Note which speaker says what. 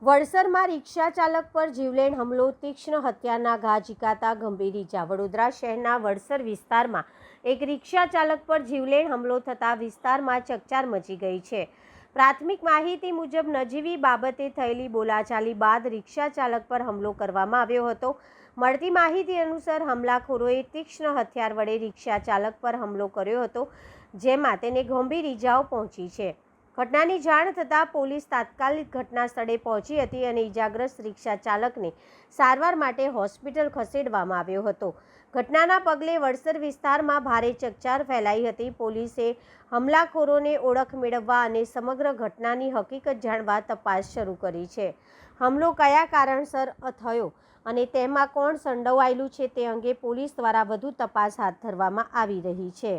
Speaker 1: વડસરમાં રિક્ષા ચાલક પર જીવલેણ હુમલો, તીક્ષ્ણ હત્યાના ઘા ઝીંકાતા ગંભીર ઇજા। વડોદરા શહેરના વડસર વિસ્તારમાં એક રિક્ષા ચાલક પર જીવલેણ હુમલો થતાં વિસ્તારમાં ચકચાર મચી ગઈ છે। પ્રાથમિક માહિતી મુજબ નજીવી બાબતે થયેલી બોલાચાલી બાદ રિક્ષા ચાલક પર હુમલો કરવામાં આવ્યો હતો। મળતી માહિતી અનુસાર હુમલાખોરોએ તીક્ષ્ણ હથિયાર વડે રિક્ષા ચાલક પર હુમલો કર્યો હતો, જેમાં તેને ગંભીર ઇજાઓ પહોંચી છે। ઘટનાની જાણ થતાં પોલીસ તાત્કાલિક ઘટના સ્થળે પહોંચી હતી અને ઇજાગ્રસ્ત રિક્ષા ચાલકને સારવાર માટે હોસ્પિટલ ખસેડવામાં આવ્યો હતો। ઘટનાના પગલે વડસર વિસ્તારમાં ભારે ચકચાર ફેલાઈ હતી। પોલીસે હુમલાખોરોને ઓળખ મેળવવા અને સમગ્ર ઘટનાની હકીકત જાણવા તપાસ શરૂ કરી છે। હુમલો કયા કારણસર થયો અને તેમાં કોણ સંડોવાયેલું છે તે અંગે પોલીસ દ્વારા વધુ તપાસ હાથ ધરવામાં આવી રહી છે।